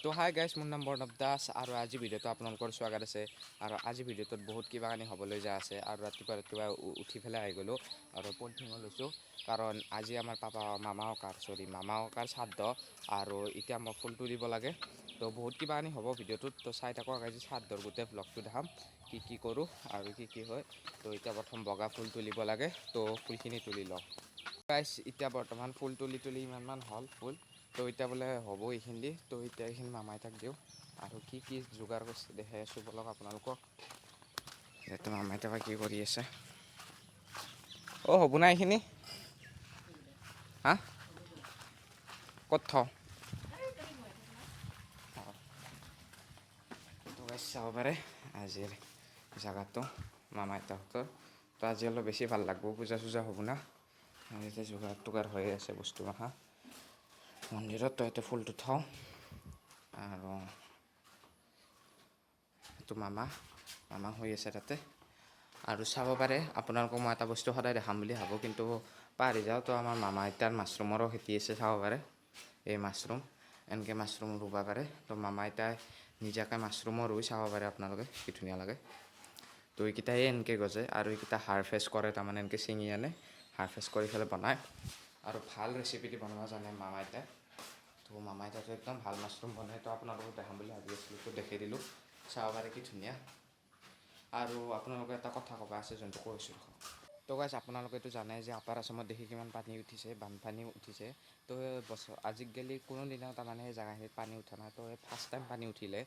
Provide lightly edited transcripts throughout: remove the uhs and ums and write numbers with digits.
তো hi guys, মোৰ নাম প্ৰণৱ দাস আৰু আজি ভিডিঅ'টো আপোনালোকৰ স্বাগত আছে। আৰু আজি ভিডিঅ'টোত বহুত কিবা কানি হ'বলৈ যায় আছে। আৰু ৰাতিপুৱা উঠি পেলাই আহি গ'লোঁ আৰু পলিথিঙো লৈছোঁ, কাৰণ আজি আমাৰ মামা ককাৰ শ্ৰাদ্ধ। আৰু এতিয়া মই ফুল তুলিব লাগে, তো বহুত কিবা কানি হ'ব ভিডিঅ'টোত। তো চাই থাকক, আজি শ্ৰাদ্ধৰ গোটেই ব্লগটো দেখাম, কি কৰোঁ আৰু কি হয়। তো এতিয়া প্ৰথম বগা ফুল তুলিব লাগে, তো ফুলখিনি তুলি লওঁ গাইজ। এতিয়া বৰ্তমান ফুল তুলি ইমানমান হ'ল ফুল, তো এতিয়া বোলে হ'ব এইখিনি। তো এতিয়া এইখিনি মামাই তাক দিওঁ আৰু কি যোগাৰ কৰিছে দেখাই আছোঁ বলক আপোনালোকক। এইটো মামাই তাক কি কৰি আছে। হ'ব না এইখিনি, হা ক'ত থওঁ? তো গাইজ চাব পাৰে আজিৰ জেগাটো মামাই তাহঁতৰ। তো আজি অলপ বেছি ভাল লাগব, পূজা চূজা হ'ব না। এতিয়া যোগাৰ হৈয়ে আছে বস্তু মাখা মন্দিৰত। তো এতিয়া ফুলটো থওঁ আৰু এইটো মামা হৈ আছে তাতে। আৰু চাব পাৰে আপোনালোকক মই এটা বস্তু সদায় দেখাম বুলি ভাবোঁ, কিন্তু পাহৰি যাওঁ। তো আমাৰ মামা আইতাৰ মাছৰুমৰো খেতি আছে, চাব পাৰে। এই মাছৰুম এনেকৈ মাছৰুম ৰুব পাৰে। তো মামা আইতাই নিজাকৈ মাছৰুমো ৰুই, চাব পাৰে আপোনালোকে কি ধুনীয়া লাগে। তো এইকেইটাই এনেকৈ গজে আৰু এইকেইটা হাৰভেষ্ট কৰে, তাৰমানে এনেকৈ ছিঙি আনে, হাৰভেষ্ট কৰি পেলাই বনায়। আৰু ভাল ৰেচিপি দি বনাব জানে মামা আইতাই। তো মামা আইতাটো একদম ভাল মাছৰুম বনায়। তো আপোনালোকক দেখাম বুলি ভাবি আছিলোঁ, তো দেখাই দিলোঁ। চাব পাৰে কি ধুনীয়া। আৰু আপোনালোকে এটা কথা ক'ব আছে, যোনটো কৈছোঁ। তো গাইজ, আপোনালোকেতো জানে যে আপাৰ আচামত দেখি কিমান পানী উঠিছে, বানপানী উঠিছে। তো আজিকালি কোনো দিনা তাৰমানে সেই জেগাখিনিত পানী উঠা নাই। তো ফাৰ্ষ্ট টাইম পানী উঠিলে,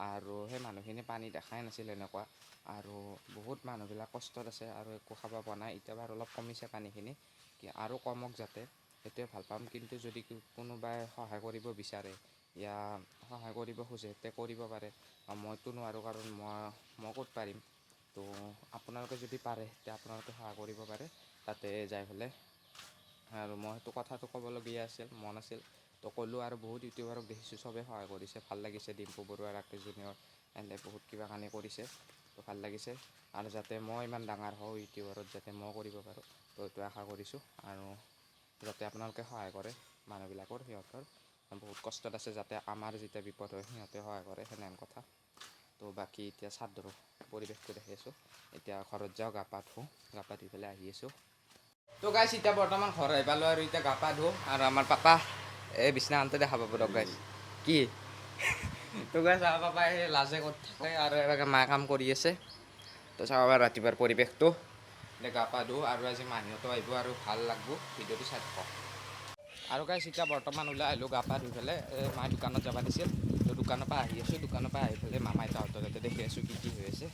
আৰু সেই মানুহখিনি পানী দেখাই নাছিল এনেকুৱা। আৰু বহুত মানুহবিলাক কষ্টত আছে আৰু একো খাব পোৱা নাই। এতিয়া বাৰু অলপ কমিছে পানীখিনি, আৰু কমক যাতে, সেইটোৱে ভাল পাম। কিন্তু যদি কোনোবাই সহায় কৰিব বিচাৰে ইয়া সহায় কৰিব খোজে, তে কৰিব পাৰে। মইতো নোৱাৰোঁ, কাৰণ মই ক'ত পাৰিম। তো আপোনালোকে যদি পাৰে, তে আপোনালোকে সহায় কৰিব পাৰে তাতে যাই পেলাই। আৰু মই সেইটো কথাটো ক'বলগীয়া আছিল, মন আছিল, তো ক'লোঁ। আৰু বহুত ইউটিউবাৰক দেখিছোঁ, চবেই সহায় কৰিছে, ভাল লাগিছে। ডিম্পু বৰুৱা, ৰাকেশ জুনিয়ৰ, এনে বহুত কিবা কানি কৰিছে, তো ভাল লাগিছে। আৰু যাতে মই ইমান ডাঙৰ হওঁ ইউটিউবাৰত, যাতে মই কৰিব পাৰোঁ, তো এইটো আশা কৰিছোঁ। আৰু যাতে আপোনালোকে সহায় কৰে মানুহবিলাকৰ, সিহঁতৰ বহুত কষ্টত আছে, যাতে আমাৰ যেতিয়া বিপদ হয় সিহঁতে সহায় কৰে, সেনেহেন কথা। তো বাকী এতিয়া শ্ৰাদ্ধৰ পৰিৱেশটো দেখি আছোঁ। এতিয়া ঘৰত যাওঁ, গা পা ধুই পেলাই আহি আছোঁ। তো গাইজ, এতিয়া বৰ্তমান ঘৰ আহি পালোঁ, আৰু এতিয়া গা পা ধুওঁ। আৰু আমাৰ পাপা এই বিছনাখনতে দেখা পাব দিয়ক গাইজ। কি তো গাইজ, আমাৰ পাপাই সেই লাজে ক'ত থাকে, আৰু এনেকৈ মায়ে কাম কৰি আছে। তো চাব পাৰে ৰাতিপুৱাৰ পৰিৱেশটো। এতিয়া গা পা ধুওঁ, আৰু আজি মাহীহঁতো আহিব, আৰু ভাল লাগব ভিডিঅ'টো চাই থাকক। আৰু গাইজ, এতিয়া বৰ্তমান ওলাই আহিলোঁ গা পা ধুই পেলাই। মায়ে দোকানত যাব দিছিল, তো দোকানৰ পৰা আহি আছোঁ। দোকানৰ পৰা আহি পেলাই মামাই তাহঁতৰ তাতে দেখি আছোঁ কি হৈ আছে।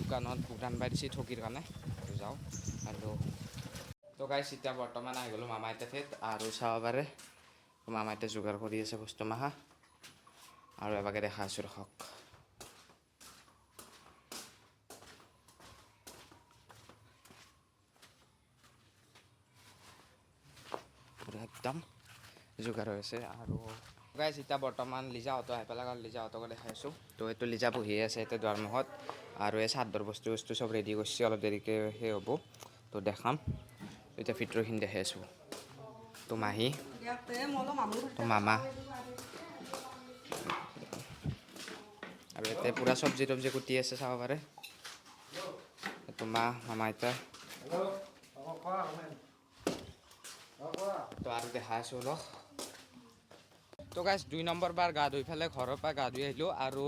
দোকানত বুট আনবা দিছে ঠগীৰ কাৰণে, তো যাওঁ। আৰু তো গাইজ, এতিয়া বৰ্তমান আহি গ'লোঁ মামা আইতাৰ ঠাইত। আৰু চাব পাৰে মামা আইতাই যোগাৰ কৰি আছে বস্তু মাখা, আৰু এবাকে দেখা আছোঁ ৰখক। একদম যোগাৰ হৈ আছে। আৰু গাইজ, এতিয়া বৰ্তমান লিজাহঁতো আহি পেলাই, কাৰণ লিজাহঁতকো দেখাই আছোঁ। তো এইটো লিজা বহিয়ে আছে এতিয়া দুৱাৰমুখত, আৰু এই শ্ৰাদ্ধৰ বস্তু চব ৰেডি কৰিছে। অলপ দেৰিকৈ সেই হ'ব, তো দেখাম। এতিয়া ভিতৰখিনি দেখাই আছোঁ। তো মাহী, তো মামা, আৰু ইয়াতে পূৰা চব্জি তব্জি কুটি আছে, চাব পাৰে। এইটো মামা আইতা। তো আৰু দেখাই আছোঁ অলপ। তো গাইজ, 2 নম্বৰ বাৰ গা ধুই পেলাই ঘৰৰ পৰা গা ধুই আহিলোঁ। আৰু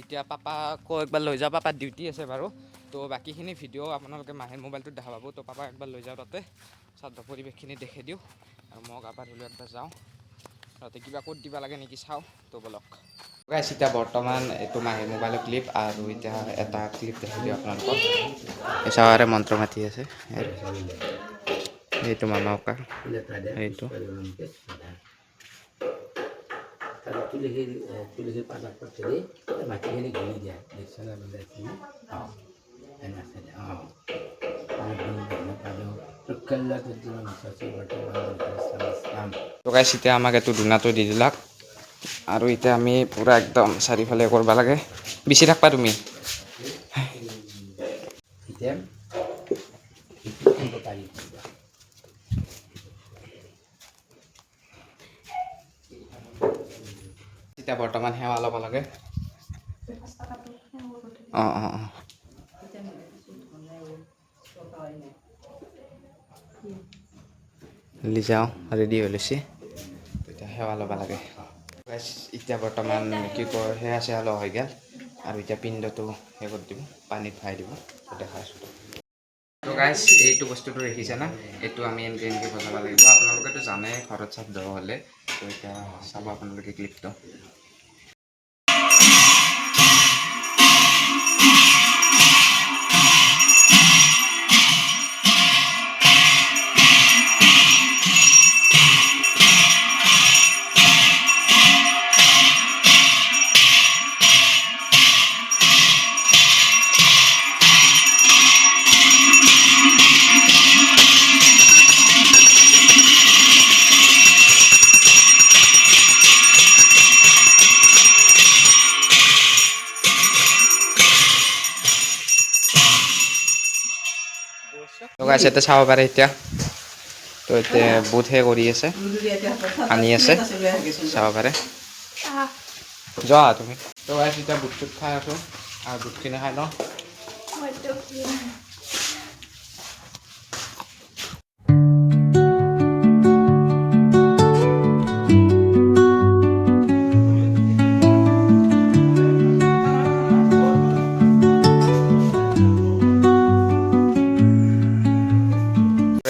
এতিয়া পাপাকো একবাৰ লৈ যাওঁ, পাপাৰ ডিউটি আছে বাৰু। তো বাকীখিনি ভিডিঅ' আপোনালোকে মাহীৰ মোবাইলটোত দেখা পাব। তো পাপাক একবাৰ লৈ যাওঁ তাতে, শ্ৰাদ্ধ পৰিৱেশখিনি দেখাই দিওঁ। আৰু মই গা পা ধুলোঁ, একবাৰ যাওঁ তাতে, কিবা ক'ত দিব লাগে নেকি চাওঁ। তো বলক গাইজ, এতিয়া বৰ্তমান এইটো মাহীৰ মোবাইলৰ ক্লিপ, আৰু এতিয়া এটা ক্লিপ দেখাই দিওঁ আপোনালোকক। এই চাৱাৰে মন্ত্ৰ মাতি আছে, এইটো মামা ককা, এইটো তুলসীৰ পাতত পৰি মাটিখিনি ঘূৰি দিয়া দেখছা না। তো গাইজ, এতিয়া আমাক এইটো ধূনাটো দি দিলাক, আৰু এতিয়া আমি পূৰা একদম চাৰিওফালে কৰিব লাগে। বেছি থাকবা তুমি। এতিয়া বৰ্তমান সেৱা ল'ব লাগে। অঁ অঁ অঁ লিজাও ৰেডি হৈ লৈছে, এতিয়া সেৱা ল'ব লাগে। এতিয়া বৰ্তমান কি কয় সেৱা চেৱা লোৱা হৈ গ'ল আৰু এতিয়া পিণ্ডটো সেই কৰি দিব, পানীত ভৰাই দিব। দেখাইছোঁ তো গাইছ, এইটো বস্তুটো দেখিছে না, এইটো আমি এনেকৈ এনেকৈ বজাব লাগিব। আপোনালোকেতো জানে ঘৰত চাপ দিব হ'লে, তো এতিয়া চাব আপোনালোকে ক্লিপটো। তো গাইছ ইয়াতে চাব পাৰে এতিয়া, তো এতিয়া বুটহে কৰি আছে, আনি আছে, চাব পাৰে। যোৱা তুমি। তো গাইছ এতিয়া বুট চুট খাই আছোঁ আৰু বুটখিনি খাই লওঁ।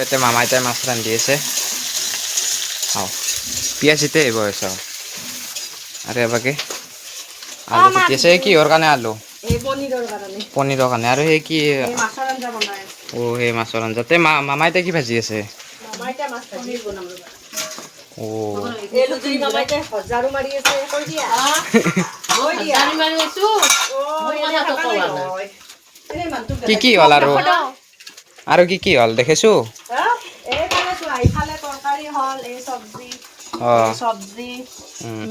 এতিয়া মামা এতিয়া মাছ ৰান্ধি আছে, চাওঁ পিঁয়াজ এতিয়া আহিব আছে আৰু এবাকে আলু কাটি আছে। কিহৰ কাৰণে আলু? পনীৰৰ কাৰণে। আৰু সেই কি অঁ সেই মাছৰ আঞ্জাতে মামাই এতিয়া কি ভাজি আছে? কি কি হ'ল আৰু কি কি হ'ল দেখিছোঁ? চব্জি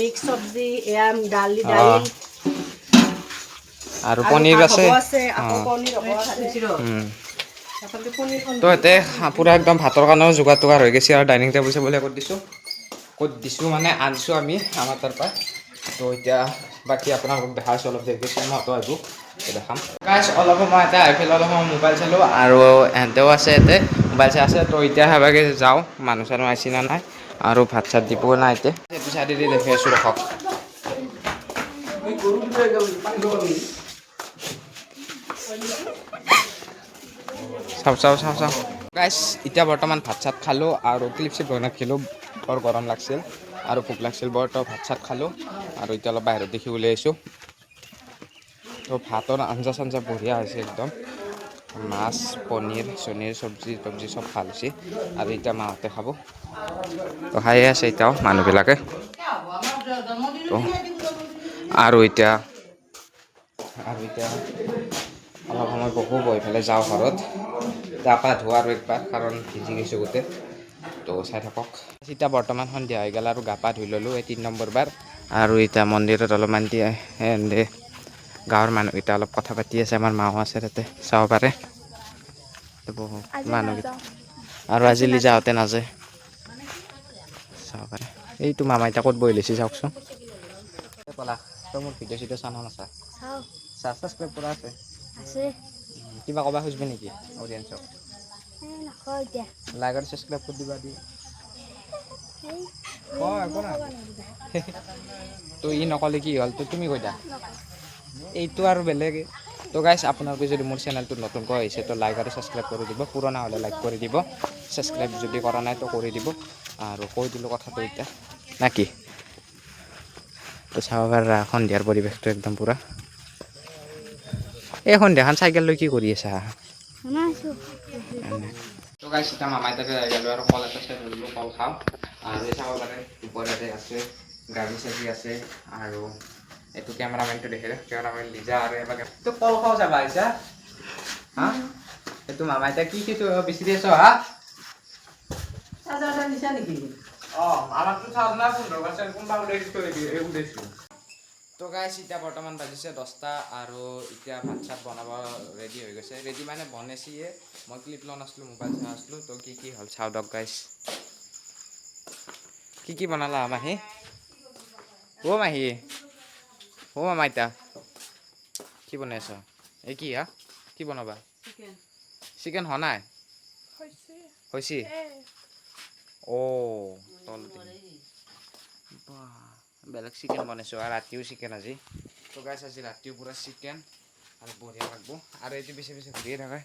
মিক্স চব্জি, এয়া দালি আৰু পনীৰ আছে। তো ইয়াতে পূৰা একদম ভাতৰ কাৰণেও যোগাৰ তোগাৰ হৈ গৈছে আৰু ডাইনিং টেবুল চেবুল কৰি দিছোঁ। ক'ত দিছোঁ মানে আনিছোঁ আমি আমাৰ তাৰপৰা। তো এতিয়া বাকী আপোনালোকক দেখাইছোঁ, অলপ দেৰিকৈ চিনেমাটো আহিব, দেখাম। গাইছ অলপ সময় ইয়াতে আহি পেলাই অলপ সময় মোবাইল চালোঁ আৰু এহেঁতেও আছে ইয়াতে মোবাইল চাই আছে। তো এতিয়া সেইভাগে যাওঁ, মানুহ চানুহ আহিছে নে নাই আৰু ভাত চাত দিবও নাই এতিয়া। সেইটো চাইডেদি দেখি আছোঁ ৰখক। চাওঁ গাইছ, এতিয়া বৰ্তমান ভাত চাত খালোঁ আৰু ক্লিপ চিপ বনাই নাখিলোঁ, বৰ গৰম লাগিছিল আৰু ভোক লাগিছিল বৰ। তো ভাত চাত খালোঁ আৰু এতিয়া অলপ বাহিৰত দেখি ওলাই আহিছোঁ। তো ভাতৰ আঞ্জা চাঞ্জা বঢ়িয়া হৈছে একদম, মাছ পনীৰ চনীৰ চব্জি তব্জি চব ভাল হৈছে। আৰু এতিয়া মাহঁতে খাব, তো খায়ে আছে এতিয়াও মানুহবিলাকে। আৰু এতিয়া অলপ সময় বহোঁ, বহি পেলাই যাওঁ ঘৰত, গা পা ধোওঁ আৰু একবাৰ, কাৰণ ভিজি গৈছোঁ গোটেই। তো চাই থাকক। এতিয়া বৰ্তমান সন্ধিয়া হৈ গ'ল আৰু গা পা ধুই ল'লোঁ এই 3 নম্বৰ বাৰ। আৰু এতিয়া মন্দিৰত অলপমান গাঁৱৰ মানুহকেইটা অলপ কথা পাতি আছে, আমাৰ মাও আছে তাতে চাব পাৰে। মানুহকেইটা আৰু আজি লিজাহঁতে নাযায়, চাব পাৰে। এইটো মামা এতিয়া ক'ত বহি লৈছে চাওকচোন। ক'লা তই মোৰ ভিডিঅ' চিডিঅ' চাওঁ নে নাচাৱ? ছাবস্ক্ৰাইব কৰা আছে? কিবা ক'ব খুজিবি নেকি অডিয়েঞ্চক? লাইক আৰু ছাবস্ক্ৰাইব কৰি দিবা দি। একো নাই। তো ই নক'লে কি হ'ল, তো তুমি কৈ দিয়া। এইটো আৰু বেলেগে। তো গাইছ, আপোনালোকে যদি মোৰ চেনেলটোত নতুনকৈ আহিছে তো লাইক আৰু ছাবস্ক্ৰাইব কৰি দিব, পুৰণা হ'লে লাইক কৰি দিব, ছাবস্ক্ৰাইব যদি কৰা নাই তো কৰি দিব। আৰু কৈ দিলোঁ কথাটো এতিয়া না কি? তো চাব পাৰা সন্ধিয়াৰ পৰিৱেশটো একদম পূৰা। এই সন্ধিয়াখন চাইকেল লৈ কি কৰি আছা? তো গাইছ, এতিয়া মামাই তাতে গ'লোঁ আৰু কল এটা ধৰিলোঁ, কল খাওঁ। আৰু চাব পাৰে ওপৰতে আছে গাড়ী চাড়ী আছে। আৰু এইটো কেমেৰামেনটো দেখিলে, কেমেৰামেন লিজা আৰু এবাকে তো কল খাব যাবা আহিছা? হা? এইটো মামাই এতিয়া কি বিচাৰি আছ হা? চাৰ্জাৰ নিছা নেকি? আমাৰতো চাৰ্জ নাই, 15% কোনবা উলাইছোঁ। তো গাইছ, এতিয়া বৰ্তমান বাজিছে 10টা আৰু এতিয়া ভাত চাত বনাব ৰেডি হৈ গৈছে। ৰেডি মানে বনাইছিয়ে, মই ক্লিপ লোৱা নাছিলোঁ, মোবাইল চাই আছিলোঁ। তো কি হ'ল চাওঁ দিয়ক গাইছ। কি বনালা মাহী? অ' মাহী অ' মামা এতিয়া কি বনাই আছ এই কি হা কি বনাবা চিকেন হোৱা নাই হৈছে অ' তল বেলেগ চিকেন বনাইছোঁ আৰু ৰাতিও চিকেন আজি তো গাইছ আজি ৰাতিও পূৰা চিকেন আৰু বঢ়িয়া লাগব আৰু এইটো বেছি বেছি ঘূৰিয়ে থাকে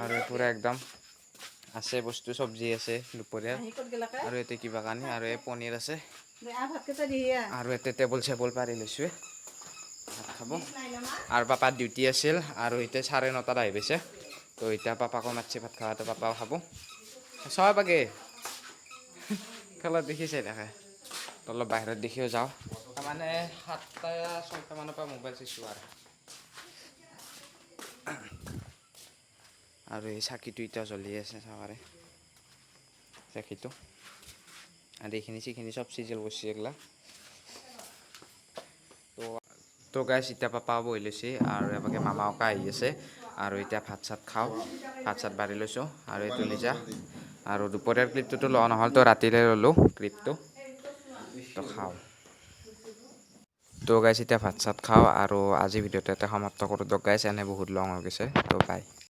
আৰু পূৰা একদম আছে বস্তু চব্জি আছে দুপৰীয়াৰ আৰু ইয়াতে কিবা কানি আৰু এই পনীৰ আছে আৰু ইয়াতে টেবুল চেবুল পাৰি লৈছোঁ ভাত খাব আৰু পাপাৰ ডিউটি আছিল আৰু এতিয়া 9:30 আহি পাইছে তো এতিয়া পাপাকো মাতছে ভাত খাওঁতে পাপাও খাব চব আগে খেলত দেখি চাই থাকে তো অলপ বাহিৰত দেখিও যাওঁ মানে 7টা 6টা মানৰ পৰা মোবাইল চাইছোঁ আৰু এই চাকিটো এতিয়া জ্বলি আছে চাবাৰে চাকিটো আৰু এইখিনি চিখিনি চব চিজিল কৰিছে এইগিলা তো গাইছ এতিয়া পাপাও বহি লৈছে আৰু এবাকে মামাওকা আহি আছে আৰু এতিয়া ভাত চাত খাওঁ ভাত চাত বাঢ়ি লৈছোঁ আৰু এইটো লিজা আৰু দুপৰীয়াৰ ক্লিপটোতো লোৱা নহ'ল তো ৰাতিলৈ ল'লোঁ ক্লিপটো তো খাওঁ তো গাইছ এতিয়া ভাত চাত খাওঁ আৰু আজি ভিডিঅ'টো এটা সমাপ্ত কৰোঁ তো গাইছ এনে বহুত লং হৈ গৈছে তো বাই